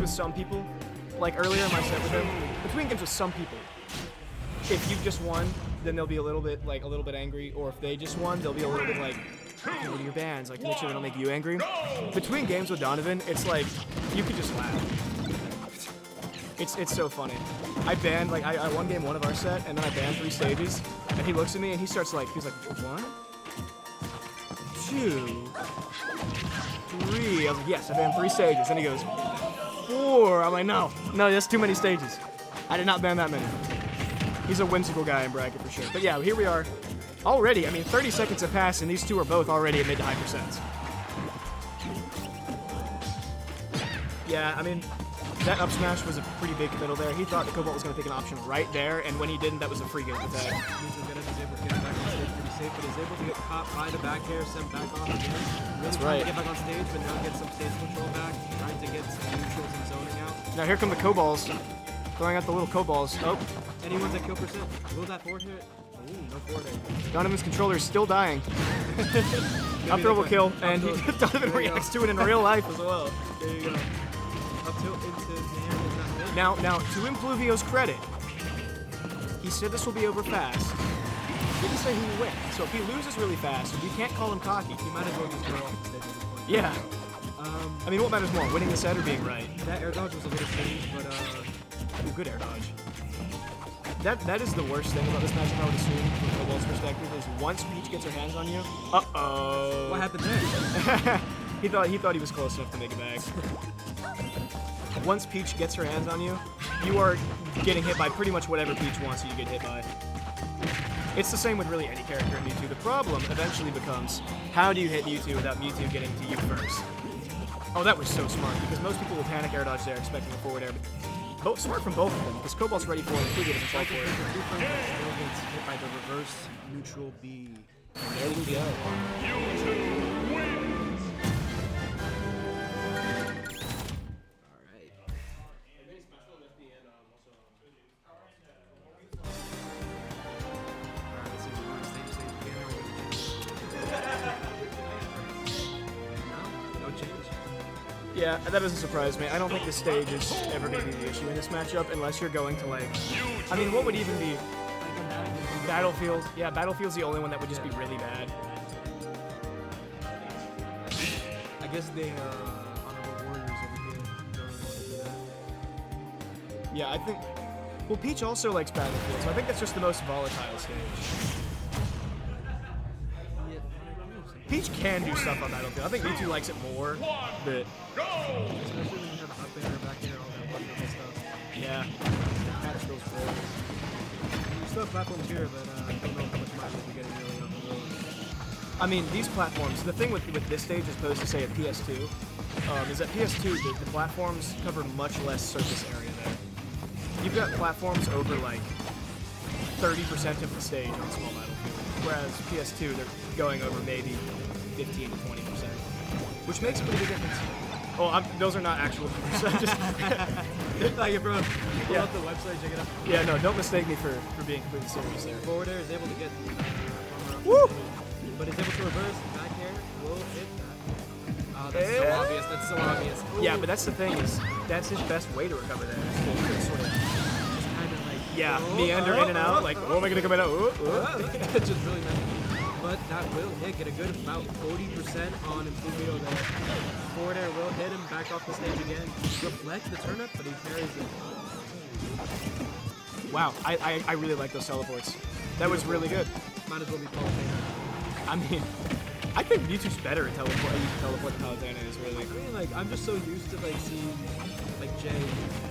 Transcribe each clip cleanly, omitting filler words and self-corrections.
with some people, like earlier in my set with him, between games with some people, if you just won, then they'll be a little bit angry, or if they just won, they'll be a little bit like, okay, what are your bans? Like, to make sure they don't make you angry. Between games with Donovan, it's like, you could just laugh. It's so funny. I banned, like, I won game 1 of our set, and then I banned 3 stages, and he looks at me and he starts like, he's like, 1, 2, 3. I was like, yes, I banned 3 stages. And he goes, 4. I'm like, no, that's too many stages. I did not ban that many. He's a whimsical guy in bracket for sure. But yeah, here we are. Already, I mean, 30 seconds have passed, and these two are both already at mid to high percents. Yeah, I mean, that up smash was a pretty big middle there. He thought the Cobalt was going to take an option right there, and when he didn't, that was a free game attack. Is able to get back on stage pretty safe, but is able to get caught by the back air, sent back off again. Really That's trying right. to get back on stage, but now get some stage control back, trying to get some neutrals and zoning out. Now here come the Cobalts, throwing out the little Cobalts. Oh, Anyone's at kill percent. Will that forward hit? Ooh, no forward hit. Donovan's controller is still dying. Up throw will kill, and Donovan reacts to it in real life as well. There you go. Up tilt into his hand is not mid. Now, to Impluvio's credit, he said this will be over fast. He didn't say he will win. So if he loses really fast, we can't call him cocky. He might as well just go off the stage at this point. Yeah. I mean, what matters more, winning the set or being right? That air dodge was a little strange, but Ooh, good air dodge. That is the worst thing about this matchup, I would assume, from Cobalt's perspective, is once Peach gets her hands on you, uh-oh. what happened there? he thought he was close enough to make it back. Once Peach gets her hands on you, you are getting hit by pretty much whatever Peach wants you to get hit by. It's the same with really any character in Mewtwo. The problem eventually becomes, how do you hit Mewtwo without Mewtwo getting to you first? Oh, that was so smart, because most people will panic air dodge there, expecting a forward air. But smart from both of them, because Cobalt's ready for it, Impluvio doesn't fall for it. Still gets hit by the reverse neutral B. There we go. Yeah, that doesn't surprise me. I don't think the stage is ever going to be the issue in this matchup unless you're going to, like... I mean, what would even be... Battlefield? Yeah, Battlefield's the only one that would just be really bad. I guess they are honorable warriors over here. Don't really want to do that. Yeah, I think... Well, Peach also likes Battlefield, so I think that's just the most volatile stage. Peach can do stuff on Battlefield. I think Mewtwo likes it more, but... Especially when you have a up air, back air, all that wonderful stuff. Yeah. Catch those rolls. You still have platforms here, but I don't know how much mileage you're getting really on the road. I mean, these platforms, the thing with this stage as opposed to, say, a PS2, is that PS2, the platforms cover much less surface area there. You've got platforms over, like, 30% of the stage on small Battlefield, whereas PS2, they're going over maybe 15 to 20%, which makes a pretty big difference. Oh, those are not actual numbers. Just Like, bro, pull Yeah. up the website, check it out. yeah, no, don't mistake me for being completely serious there. Forward air is able to get Woo! but it's able to reverse. Back air will hit that. Oh, that's so Yeah. obvious. That's so obvious. Yeah, but that's the thing is, that's his best way to recover there. Is to sort of, Just kind of like yeah, meander in and out, like, oh, am I gonna come in out? It's just really messy. But that will hit. Get a good about 40% on Impluvio there. Forward air will hit him. Back off the stage again. Reflect the turnip, but he carries it. Wow, I really like those teleports. That was really good. Might as well be Paul Taylor. I mean, I think Mewtwo's better at teleport than Palutena is, really. I mean, like, I'm just so used to, like, seeing, like, Jay,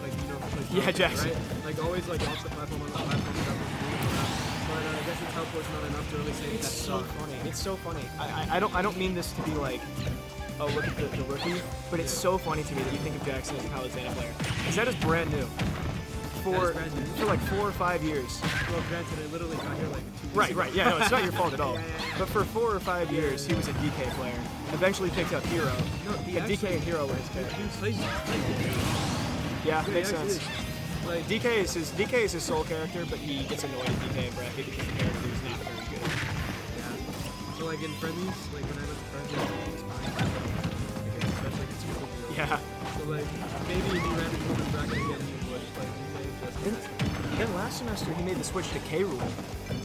like, you know, like, Yeah, Jackson. right? Like, always, like, off the platform, on the platform, stuff. But I guess the teleport's not enough to really say It's that's so funny. It's so funny. I don't mean this to be like, oh, look at the rookie, but it's so funny to me that you think of Jackson as a Palutena player. Because that is brand new. For like 4 or 5 years. Well, granted, I literally got here, like, 2 weeks Right, ago. right. Yeah, no, it's not your fault at all. Yeah. But for 4 or 5 years, he was a DK player. Eventually picked up Hero. No, he And DK and Hero were his He characters. plays Yeah, Dude, makes he actually sense. is. Like, DK is his sole character, but he gets annoyed at DK and bracket because the character is not very good. yeah. So, like, in friendlies, like, when I look at friendlies, it's fine. Like, especially against people. Yeah. So, like, maybe if you ran last semester he made the switch to K. Rool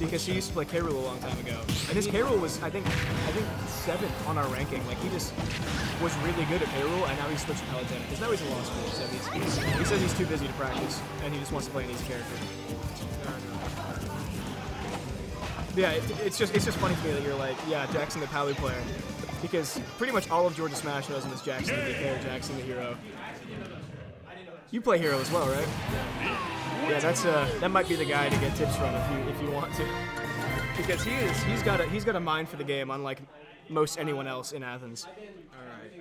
because he used to play K. Rool a long time ago. And his K. Rool was, I think 7th on our ranking. Like, he just was really good at K. Rool, and now he's switched to Paladin because now he's in law school. So he says he's too busy to practice, and he just wants to play an easy character. Yeah, it's just funny to me that you're like, yeah, Jackson the Palu player, because pretty much all of Georgia Smash knows him as Jackson the DK or Jackson the Hero. You play Hero as well, right? Yeah, that might be the guy to get tips from if you want to, because he's got a mind for the game unlike most anyone else in Athens. All right.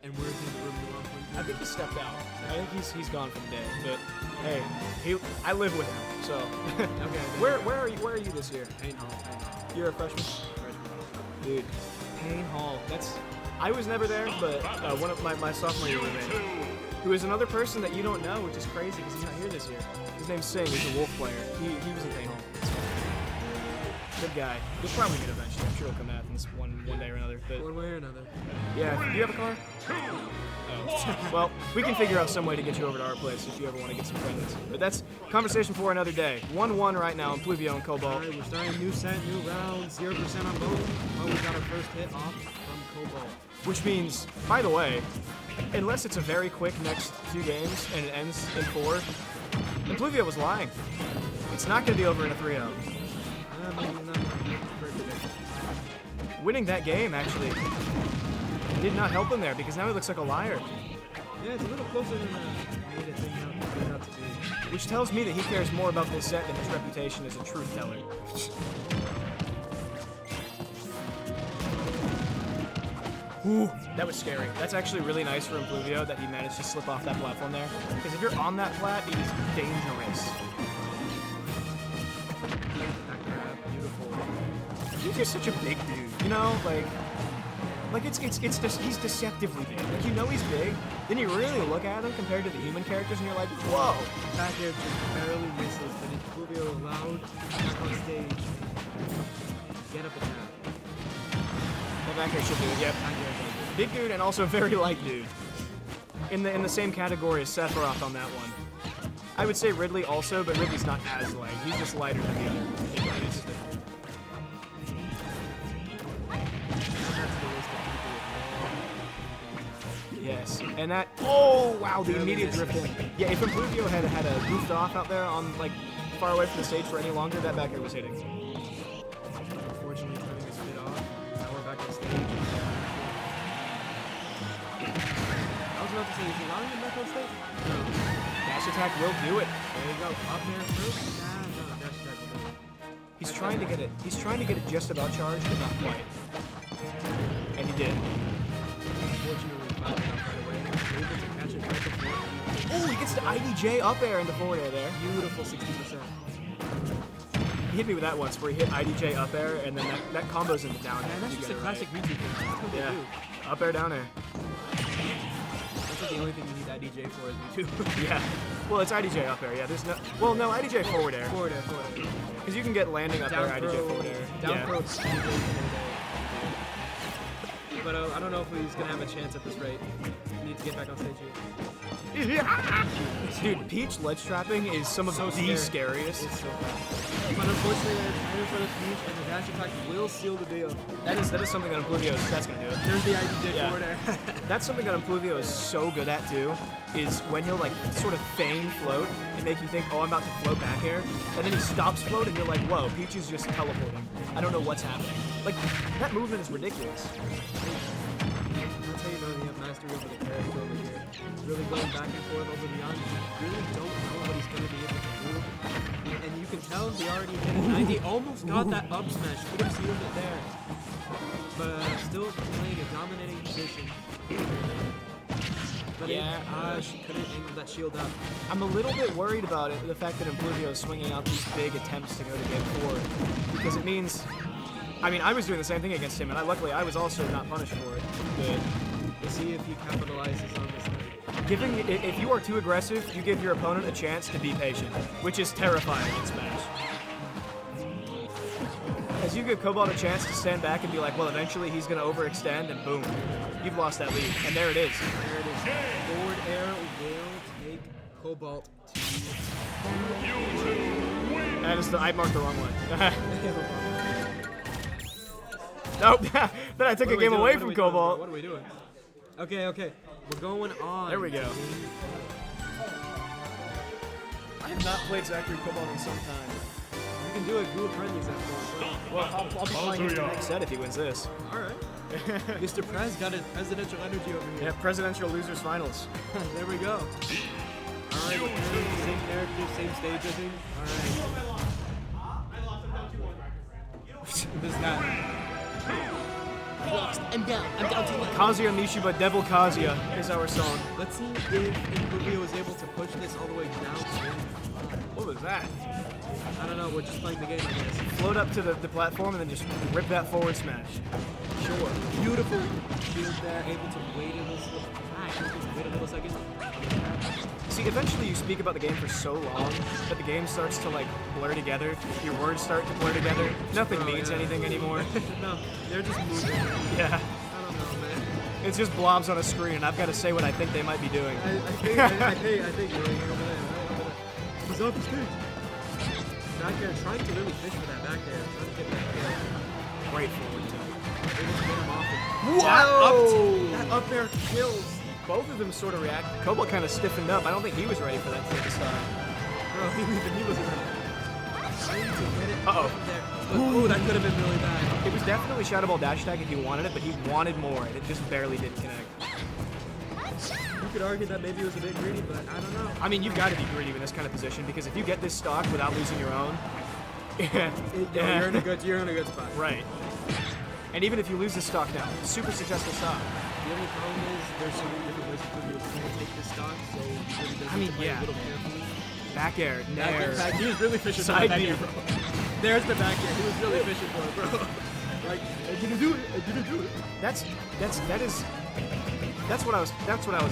And where's the room you want? I think he stepped out. I think he's gone for the day. But hey, I live with him, so. Okay. Where are you this year? Payne Hall. You're a freshman? Dude, Payne Hall. I was never there, but one of my sophomore year roommate, who is another person that you don't know, which is crazy because he's not here this year. His name's Singh. He's a Wolf player. He was in Payne Hall. Good guy. You'll probably meet eventually. I'm sure he'll come to Athens one day or another. But One way or another. yeah, do you have a car? Oh. Well, we can figure out some way to get you over to our place if you ever want to get some friends. But that's conversation for another day. 1-1 right now, Impluvio and Cobalt. All right, we're starting a new set, new round, 0% on both. Well, we got our first hit off from Cobalt. Which means, by the way, unless it's a very quick next 2 games and it ends in 4, Impluvio was lying. It's not going to be over in a 3-0. Maybe not Winning that game, actually, did not help him there because now he looks like a liar. Yeah, it's a little closer than I made it turn out to be. Which tells me that he cares more about this set than his reputation as a truth teller. Ooh, that was scary. That's actually really nice for Impluvio that he managed to slip off that platform there. Because if you're on that plat, it is dangerous. He's just such a big dude, you know? Like it's just, he's deceptively big. Like, you know he's big, then you really look at him compared to the human characters, and you're like, whoa! Back air just barely misses, but Impluvio allowed back on stage. Get up and down. That back air should do it, yep. Big dude and also very light dude. In the same category as Sephiroth on that one. I would say Ridley also, but Ridley's not as light. He's just lighter than the other. Yes, and that. Oh wow, the immediate drift in. Yeah, if Impluvio had a goofed off out there on like far away from the stage for any longer, that back air was hitting. Unfortunately, turning his spit off. Now we're back on stage. I was about to say, is he allowing him back on stage? No. Dash attack will do it. There you go. Up there first. No, dash attack will do it. He's trying to get it. He's trying to get it just about charged, but not quite. And he did. Unfortunately, fouled out right away. Able to catch it right before. Oh, he gets the IDJ up air into forward air there. Beautiful 60%. He hit me with that once, where he hit IDJ up air, and then that combos into down air. And that's just a together, classic right? Mewtwo thing. That's what they Yeah, do. up air, down air. That's like the only thing you need IDJ for is Mewtwo. Yeah. Well, it's IDJ up air. Yeah, there's no. Well, no, IDJ forward air. Forward air, forward air. Because you can get landing up Down there, throw, IDJ forward air. down Yeah. throw, IDJ forward air. But I don't know if he's gonna have a chance at this rate. He needs to get back on stage here. Dude, Peach ledge trapping is some of So the scary. scariest. It's so fast. But unfortunately, there's time for the Peach, and the dash attack will seal the deal. That is something that that's gonna do it. There's the IDJ Yeah. forward air. That's something that Impluvio is so good at too, is when he'll like sort of feign float and make you think, oh, I'm about to float back air, and then he stops float and you're like, whoa, Peach is just teleporting. I don't know what's happening. Like, that movement is ridiculous. That's how you know you have mastery over the character over here. Really going back and forth over the young. You really don't know what he's going to be able to do. And you can tell he already hit it. 90. Almost got that up smash. Could have sealed it there. But still playing a dominating position. But Yeah. she couldn't angle that shield up. I'm a little bit worried about it, the fact that Impluvio is swinging out these big attempts to go to game 4, because it means, I mean, I was doing the same thing against him, and luckily I was also not punished for it. But We'll see if he capitalizes on this thing. if you are too aggressive, you give your opponent a chance to be patient, which is terrifying in Smash. As you give Cobalt a chance to stand back and be like, well, eventually he's going to overextend, and boom, you've lost that lead. And there it is. There it is. Forward air will take Cobalt to That is I marked the wrong one. Nope. Then I took a game away from Cobalt. What are we doing? Okay. We're going on. There we go. I have not played Zachary Cobalt in some time. You can do it group friendlies after. Well, I'll be playing him in the next set if he wins this. Alright. Mr. Prez got his presidential energy over here. Yeah, presidential losers finals. There we go. Alright, same character, same stage, I think. Alright. This guy. I'm down to one. Kazuya Mishiba Devil Kazuya is our song. Let's see if Impluvio was able to push this all the way down. What was that? I don't know, we're just playing the game, I guess. Float up to the platform and then just rip that forward smash. Sure. Beautiful shield there, able to wait a little. Wait a little second. See, eventually you speak about the game for so long that the game starts to like blur together. Your words start to blur together. Nothing means anything anymore. No, they're just moving. Yeah. I don't know, man. It's just blobs on a screen and I've got to say what I think they might be doing. I think you're over there. He's off the stage. Back air, trying to really fish for that back air. Trying to get that air. Great forward tilt. Able to get him off it. Whoa! That up air kills. Both of them sort of react. Cobalt kind of stiffened up. I don't think he was ready for that to take a start. Bro, even he wasn't ready. Trying to get it Uh-oh. up there. Oh, that could have been really bad. It was definitely Shadow Ball dash tag if he wanted it, but he wanted more, and it just barely didn't connect. You could argue that maybe it was a bit greedy, but I don't know. I mean, you've got to be greedy in this kind of position because if you get this stock without losing your own, You're in a good spot. Right. And even if you lose this stock now, super successful stock. The only problem is there's so many different ways to be able to take this stock, so you really does I mean, have to play yeah. a little carefully. Back air, nair. He was really fishing for Side the back B. air, bro. There's the back air. He was really fishing for it, bro. Like, I didn't do it. That's what I was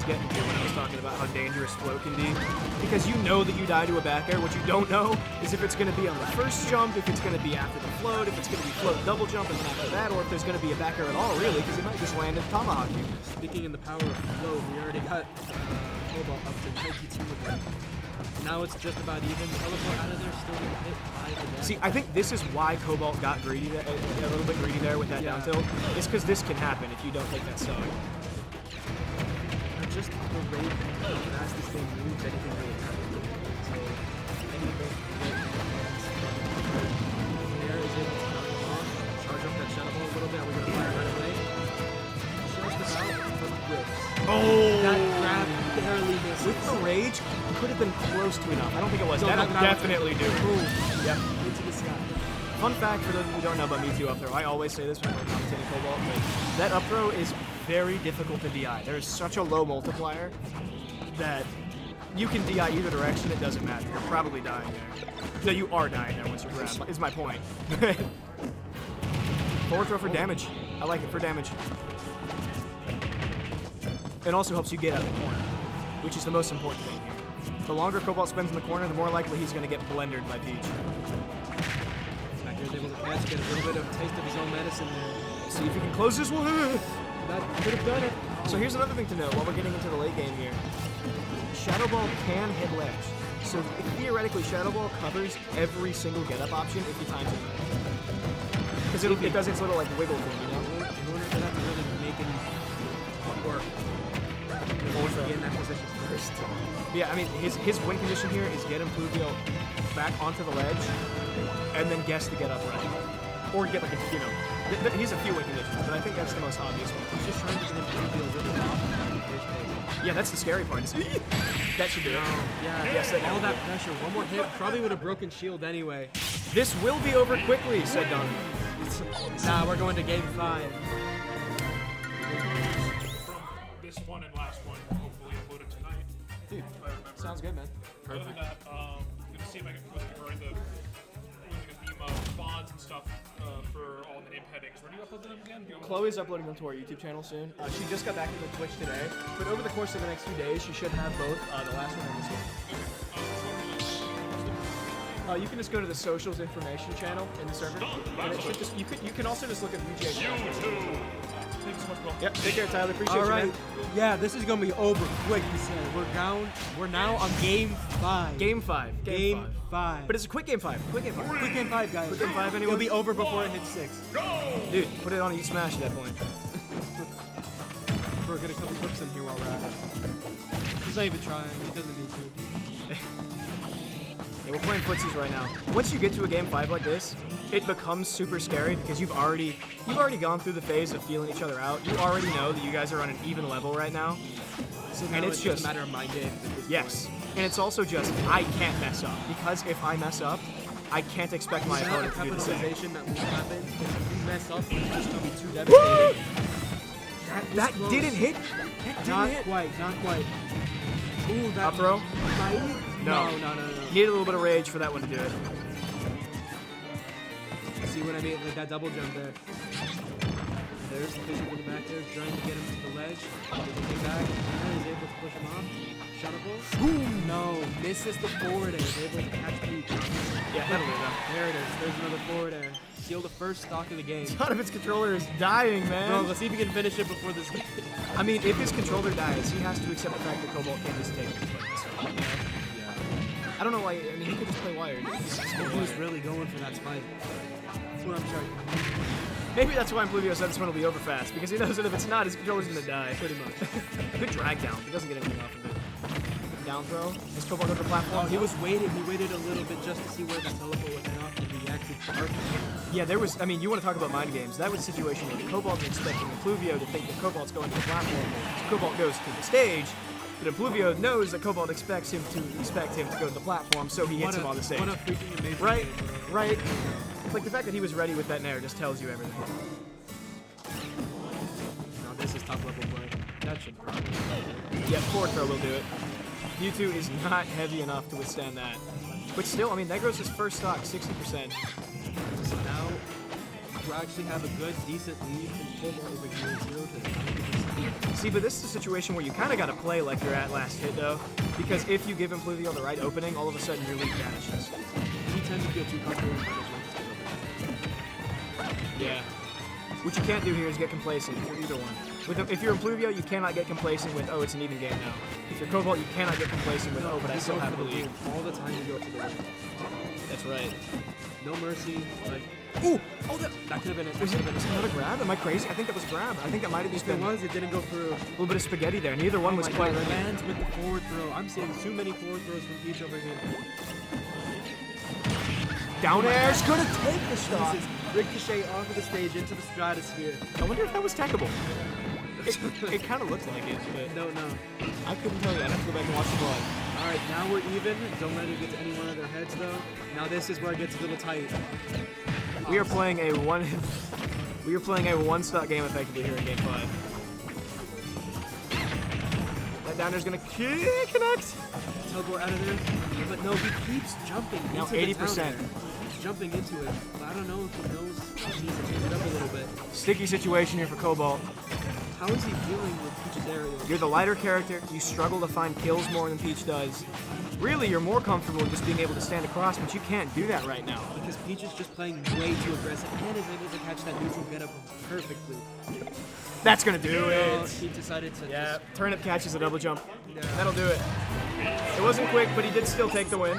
getting to when I was talking about how dangerous float can be. Because you know that you die to a back air. What you don't know is if it's going to be on the first jump, if it's going to be after the float, if it's going to be float double jump and then after that, or if there's going to be a back air at all, really, because it might just land in tomahawk you. Speaking in the power of flow, we already got Cobalt up to 92 with that. Now it's just about even. Teleport out of there, still getting hit by the death. See, I think this is why Cobalt got greedy, a little bit greedy there with that down tilt. It's because this can happen if you don't take that stock. Just the rate how fast this thing moves, anything really happens. So, anything there is able to knock him off, charge up that Shadow Ball a little bit, we're going to fire right away. Just about, but whiffs. Oh! That grab barely misses. With the rage, could have been close to enough. I don't think it was. No, That'll that definitely do. Boom. Yep. Into the sky. Fun fact for those of you who don't know about me too up throw, I always say this when I'm commentating Cobalt, but that up throw is very difficult to DI. There is such a low multiplier that you can DI either direction, it doesn't matter. You're probably dying there. No, you are dying there once you grab, is my point. Forward throw for damage. I like it for damage. It also helps you get out of the corner, which is the most important thing here. The longer Cobalt spends in the corner, the more likely he's going to get blendered by Peach. Back here's able to catch, get a little bit of a taste of his own medicine there. See if he can close this one. That could have done it. So here's another thing to note while we're getting into the late game here. Shadow Ball can hit ledge. So theoretically, Shadow Ball covers every single get-up option if he times it right. Because it does its little like wiggle thing, you know? In order for that to really make him work, he needs to be in that position first. Yeah, I mean, his win condition here is get Impluvio back onto the ledge and then guess the get-up right. Or get like a, you know, he's a few win conditions, but I think that's the most obvious one. He's just trying to get Impluvio really off and fish bait. Yeah, that's the scary part. That should do it. Yeah, Yes, all that pressure. One more hit probably would have broken shield anyway. This will be over quickly, said Don. Nah, we're going to game 5. This one and last one hopefully uploaded tonight. Dude, sounds good, man. Other than that, gonna see if I can put together using a theme of bonds and stuff for all the name headings. Where do you upload them again? Do you upload Chloe's uploading them to our YouTube channel soon. She just got back into Twitch today, but over the course of the next few days, she should have both the last one and this one. You can just go to the socials information channel in the server, and it should just you can also just look at VJ. YouTube. Thank you so much, bro. Yep, take care, Tyler. Appreciate All you, right. man. Yeah, this is gonna be over quick. He said we're down. We're now on game 5. Game 5. Game 5. But it's a quick game 5. Quick game 5. quick game 5, guys. Quick game 5, It'll anyone? be over before it hits 6. Dude, put it on and you smash at that point. We're gonna couple clips in here while we're at it. He's not even trying. He doesn't need to. Yeah, we're playing footsies right now. Once you get to a game 5 like this, it becomes super scary because you've already gone through the phase of feeling each other out. You already know that you guys are on an even level right now. So And now it's it's just- a matter of mind games at this Yes. point. And it's also just, I can't mess up. Because if I mess up, I can't expect my The amount opponent of to do the same. capitalization that will happen if you mess up, it's just gonna be too devastating. That close. didn't hit. That didn't Not hit. quite, not quite. Ooh, that Up throw? might- No. No. Needed a little bit of rage for that one to do it. See what I mean? Like that double jump there. There's the physical in the back there, trying to get him to the ledge. Looking back, and he's able to push him off. Shuttleable. Boom! No, misses the forward air. He's able to catch Peach. Yeah, that'll do that. There it is. There's another forward air. Seal the first stock of the game. Donovan's controller is dying, man. Bro, let's see if we can finish it before this. I mean, if his controller dies, he has to accept the fact that Cobalt can't just take it. I don't know why. I mean, he could just play wired. He was really going for that spike. That's what I'm trying. Maybe that's why Impluvio said this one will be over fast, because he knows that if it's not, his controller's gonna die. Pretty much. Good drag down. He doesn't get anything off of it. Down throw. Does Cobalt go to the platform? Oh, he was waiting. He waited a little bit just to see where that teleport would head off, and he acted perfect. Yeah, there was. I mean, you want to talk about mind games? That was a situation where Cobalt's expecting Impluvio to think that Cobalt's going to the platform. So Cobalt goes to the stage, but Impluvio knows that Cobalt expects him to go to the platform, so he hits him on the stage. What a freaking amazing Right, game, bro. right. Like the fact that he was ready with that nair just tells you everything. No, this is top level play. That should probably. Yeah, forward throw will do it. Mewtwo is not heavy enough to withstand that. But still, I mean, that grows his first stock 60%. So now we actually have a good, decent lead in Cobalt over here, 0 to 90%. See, but this is a situation where you kind of got to play like you're at last hit, though. Because if you give Impluvio the right opening, all of a sudden your lead vanishes. We tend to feel too comfortable with this. Yeah. What you can't do here is get complacent for either one. If you're Impluvio, you cannot get complacent with, oh, it's an even game now. If you're Cobalt, you cannot get complacent with, oh, but I still have the lead. All the time you go to the win. That's right. No mercy, like, Ooh! Oh, that that could have been it. was it another grab? Am I crazy? I think that was a grab. I think that might have just If it been was, it didn't go through. a little bit of spaghetti there. Neither one was Oh my quite God, ready. lands with the forward throw. I'm seeing too many forward throws from Peach over here. Down air's gonna take the shot. This is ricochet off of the stage into the stratosphere. I wonder if that was tackable. It kind of looked like it, but No. I couldn't tell you. I'd have to go back and watch the vlog. All right, now we're even. Don't let it get to any one of their heads, though. Now this is where it gets a little tight. We are playing a one-stock game effectively here in Game 5. That down there's gonna connect. Teleport out of there, but no, he keeps jumping. Now into the 80%. down there. He's jumping into it, but I don't know if he knows he needs to change it up a little bit. Sticky situation here for Cobalt. How is he dealing with Peach's aerial? You're the lighter character. You struggle to find kills more than Peach does. Really, you're more comfortable just being able to stand across, but you can't do that right now. Because Peach is just playing way too aggressive and is able to catch that neutral get-up perfectly. That's gonna do it. He decided to Yeah, turnip catches a double jump. Yeah. That'll do it. It wasn't quick, but he did still take the win.